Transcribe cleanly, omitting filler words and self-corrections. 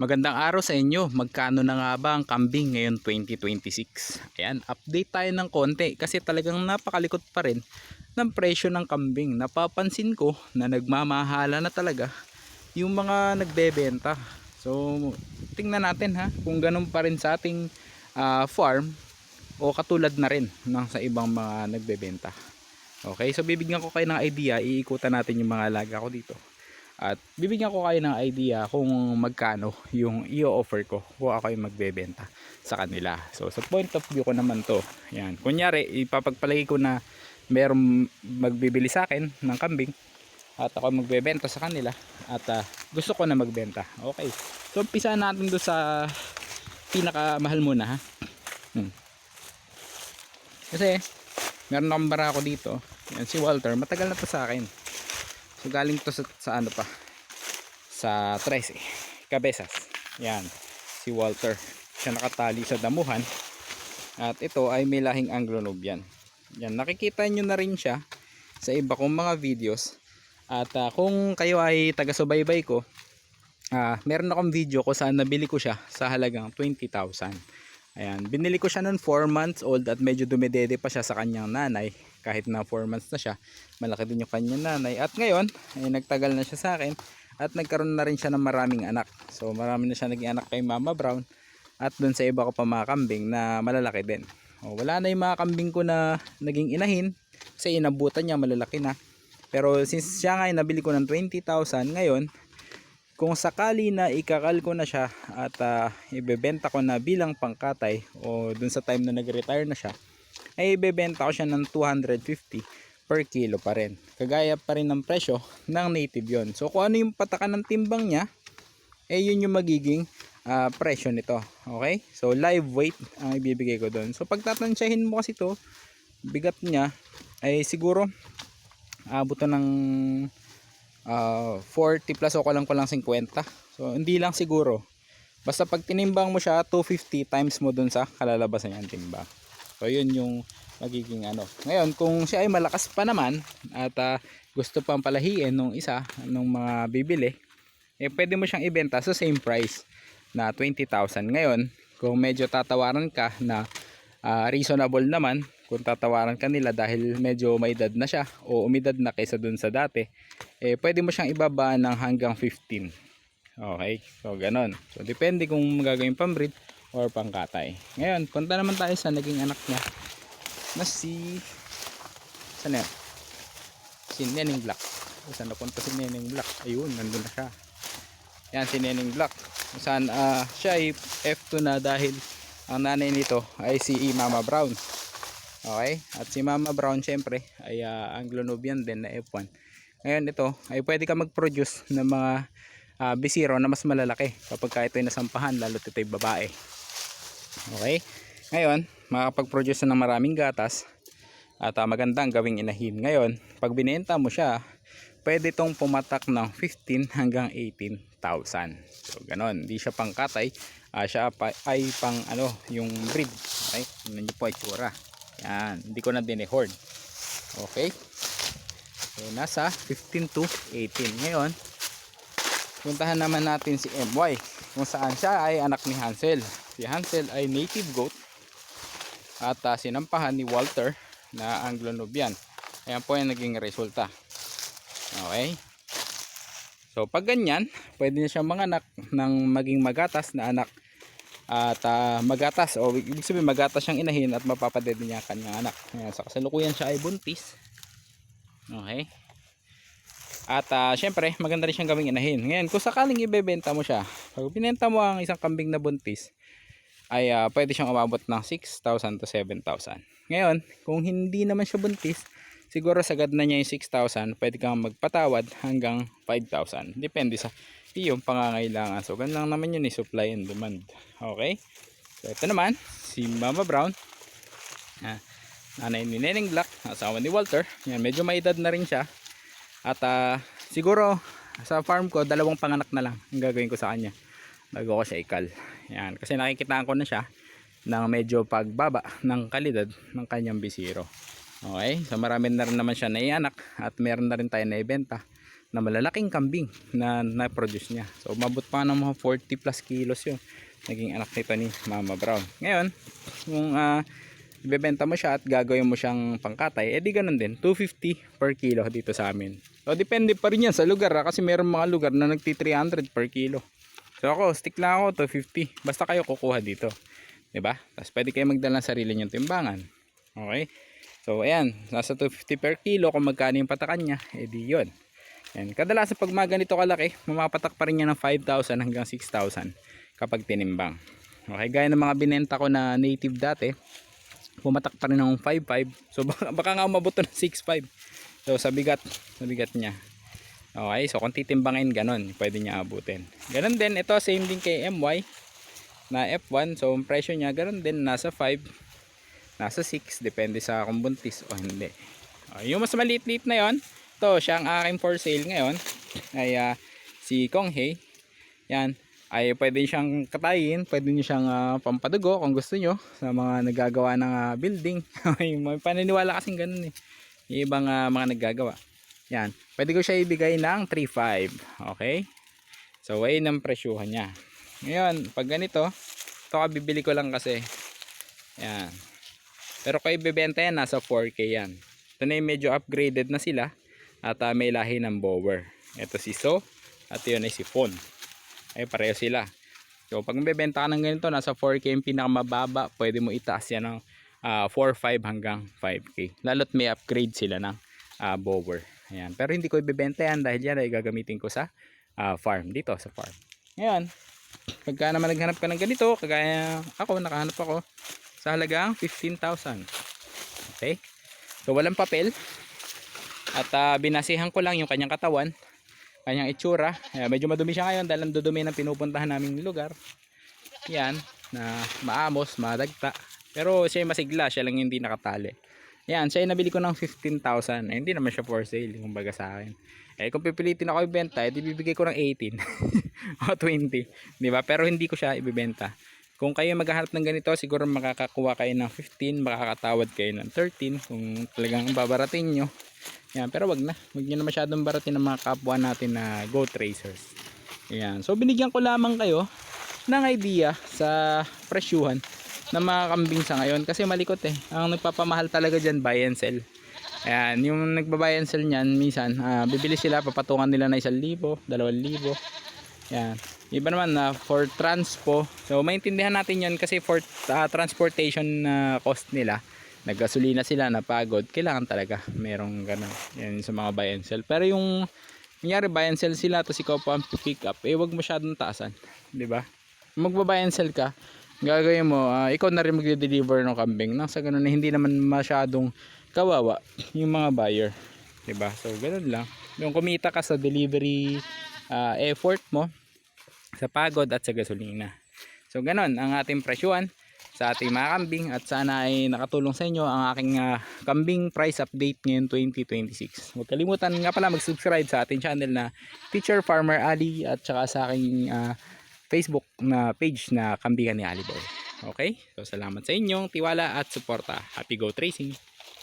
Magandang araw sa inyo. Magkano na nga ba ang kambing ngayon 2026? Ayan, update tayo ng konti kasi talagang napakalikot pa rin ng presyo ng kambing. Napapansin ko na nagmamahala na talaga yung mga nagbebenta. So, tingnan natin ha kung ganun pa rin sa ating farm o katulad na rin ng sa ibang mga nagbebenta. Okay, so bibigyan ko kayo ng idea, iikutan natin yung mga alaga ko dito. At bibigyan ko kayo ng idea kung magkano yung i-offer ko kung ako yung magbebenta sa kanila. So sa point of view ko naman to. Yan. Kunyari ipapagpalagay ko na merong magbibili sa akin ng kambing at ako magbebenta sa kanila at gusto ko na magbenta. Okay. So umpisahan natin do sa pinakamahal muna ha. Kasi meron akong barako dito. Yan si Walter. Matagal na to sa akin. So galing to sa ano pa, sa 13 Cabezas. Yan si Walter, siya nakatali sa damuhan at ito ay may lahing Anglo-Nubian. Yan, nakikita nyo na rin siya sa iba kong mga videos. At kung kayo ay taga-subaybay ko, meron akong video ko saan nabili ko siya sa halagang 20,000. Ayan, binili ko siya noon 4 months old at medyo dumedede pa siya sa kanyang nanay. Kahit na 4 months na siya, malaki din yung kanyang nanay. At ngayon, ay nagtagal na siya sa akin at nagkaroon na rin siya ng maraming anak. So marami na siya naging anak kay Mama Brown at dun sa iba ko pa mga kambing na malalaki din. Wala na yung mga kambing ko na naging inahin kasi inabutan niya, malalaki na. Pero since siya nga ay nabili ko ng 20,000 ngayon, kung sakali na ikakal ko na siya at ibebenta ko na bilang pangkatay o dun sa time na nag-retire na siya, ay ibebenta ko siya ng 250 per kilo pa rin. Kagaya pa rin ng presyo ng native yon. So kung ano yung patakan ng timbang niya, yun yung magiging presyo nito. Okay? So live weight ang ibibigay ko doon. So pag tatansyahin mo kasi ito, bigat niya ay siguro abuto ng 40 plus o kulang 50. So hindi lang siguro. Basta pag tinimbang mo siya 250 times mo dun sa kalalabasan niyang timbang. So yun yung magiging ano. Ngayon kung siya ay malakas pa naman at gusto pang palahiin nung isa nung mga bibili, pwede mo siyang ibenta sa same price na 20,000. Ngayon kung medyo tatawaran ka na reasonable naman, kung tatawaran ka nila dahil medyo may edad na siya o umidad na kaysa dun sa dati, pwede mo siyang ibaba ng hanggang 15. Okay, so ganon. So depende kung magagawin pambreed or pangkatay. Ngayon punta naman tayo sa naging anak niya na si saan yan? Si Neneng Black. Saan napunta si Neneng Black? Ayun, nandun na siya. Yan si Neneng Black. Saan siya ay F2 na dahil ang nanay nito ay si Mama Brown. Okay, at si Mama Brown syempre ay Anglo-Nubian din na F1. Ngayon ito ay pwede ka mag-produce ng mga bisiro na mas malalaki kapag ka ito'y nasampahan, lalo ito'y babae. Okay, ngayon makapag-produce na ng maraming gatas at magandang gawing inahin. Ngayon pag binenta mo siya, pwede itong pumatak ng 15 hanggang 18,000. So ganon, hindi siya pang katay, siya ay pang ano, yung breed. Okay, tingnan niyo po ay tsura. Yan, hindi ko na dinehord. Okay, so nasa 15 to 18. Ngayon puntahan naman natin si MY kung saan siya ay anak ni Hansel. Si Hansel ay native goat at sinampahan ni Walter na Anglo-Nubian. Ayan po yung naging resulta. Okay, so pag ganyan pwede na siyang manganak ng maging magatas na anak at magatas o ibig sabihin magatas siyang inahin at mapapadede niya kanyang anak. Ayan, sa kasalukuyan siya ay buntis. Okay, at syempre maganda rin siyang gawing inahin. Ngayon kung sakaling ibebenta mo siya, pag binenta mo ang isang kambing na buntis ay pwede siyang umabot ng 6,000 to 7,000. Ngayon kung hindi naman siya buntis, siguro sagad na niya yung 6,000, pwede kang magpatawad hanggang 5,000. Depende sa iyong pangangailangan. So ganun lang naman yun, supply and demand. Okay, so ito naman si Mama Brown, nanay ni Neneng Black, asawa ni Walter. Yan, medyo may edad na rin siya. At siguro sa farm ko 2 panganak na lang ang gagawin ko sa kanya bago ko siya ikal. Yan, kasi nakikitaan ko na siya ng medyo pagbaba ng kalidad ng kanyang bisiro. Okay, so marami na rin naman siya naianak at meron na rin tayo naibenta. na malalaking kambing na na-produce niya. So umabot pa ng mga 40 plus kilos yung naging anak nito ni Mama Brown. Ngayon, kung ibebenta mo siya at gagawin mo siyang pangkatay, edi ganun din, 250 per kilo dito sa amin. So depende pa rin yan sa lugar kasi meron mga lugar na nagti 300 per kilo. So ako, stick lang ako 250. Basta kayo kukuha dito. 'Di ba? Tapos pwede kayo magdala ng sarili niyong timbangan. Okay? So ayan, nasa 250 per kilo kung magkano yung patakan niya, edi yun. Yan. Kadalasan pag mga ganito kalaki, mamapatak pa rin niya ng 5,000 hanggang 6,000 kapag tinimbang. Okay, gaya ng mga binenta ko na native dati, pumatak pa rin ng 5,500. So baka nga umabot to ng 6,500. So sa bigat niya. Okay, so kung titimbangin ganon, pwede niya abutin. Ganon din, ito same din kay MY na F1. So ang presyo niya ganon din, nasa 5, nasa 6, depende sa kung buntis o hindi. Yung mas maliit-liit na yon, ito siya ang aking for sale ngayon ay si Konghei. Yan, ay pwede siyang katayin, pwede niyo siyang pampadugo kung gusto nyo sa mga nagagawa ng building. May paniniwala kasing ganun eh, yung ibang mga naggagawa. Yan, pwede ko siya ibigay ng 3,500. Okay, so ayun ang presyuhan niya. Ngayon pag ganito, ito bibili ko lang kasi yan, pero kung ibebenta yan nasa 4K yan. Ito na yung medyo upgraded na sila at may lahi ng bower. Ito si So at yun ay si Fon. Ay pareho sila. So pag mabebenta ka ng ganito, nasa 4K yung pinakamababa, pwede mo itaas yan ng 4,500 hanggang 5K. Lalo't may upgrade sila ng bower. Ayan. Pero hindi ko ibebenta yan dahil yan ay gagamitin ko sa farm, dito sa farm. Ngayon, pagka naman naghanap ka ng ganito, kagaya ako, nakahanap ako sa halagang 15,000. Okay? So walang papel. At binasihan ko lang yung kanyang katawan, kanyang itsura. Medyo madumi siya ngayon dahil ang dudumi ng pinupuntahan naming lugar. Yan, na maamos, madagta. Pero siya masigla, siya lang hindi nakatali. Yan, siya nabili ko ng 15,000. Hindi naman siya for sale, kumbaga sa akin. Kung pipilitin ako ibenta, edi bibigay ko ng 18 o 20, di ba? Pero hindi ko siya ibebenta. Kung kayo maghahanap ng ganito, siguro makakakuha kayo ng 15, makakatawad kayo ng 13 kung talagang babaratin nyo. Yan, pero wag nyo na masyadong baratin ng mga kapwa natin na goat racers. Yan. So binigyan ko lamang kayo ng idea sa presyuhan ng mga kambing sa ngayon kasi malikot eh. Ang nagpapamahal talaga dyan, buy and sell. Ayan, yung nagbabuy and sell nyan, minsan bibili sila, papatungan nila na 1,000, 2,000. Yan. Iba naman na for transpo. So maintindihan natin yun kasi for transportation cost nila, naggasolina sila, napagod, kailangan talaga merong ganun. Yan sa mga buy and sell. Pero yung nangyari buy and sell sila tapos ikaw pa ang pick up, wag masyadong taasan, di ba? Magba-buy and sell ka, gagawin mo, ikaw na rin magde-deliver ng kambing nang sa ganun na hindi naman masyadong kawawa yung mga buyer, di ba? So ganun lang. Yung kumita ka sa delivery effort mo, sa pagod at sa gasolina. So ganun ang ating presyuhan sa ating mga kambing at sana ay nakatulong sa inyo ang aking kambing price update ngayon 2026. Huwag kalimutan nga pala mag-subscribe sa ating channel na Teacher Farmer Ali at saka sa aking Facebook na page na Kambingan ni Ali Boy. Okay? So salamat sa inyong tiwala at suporta. Happy Goat Racing!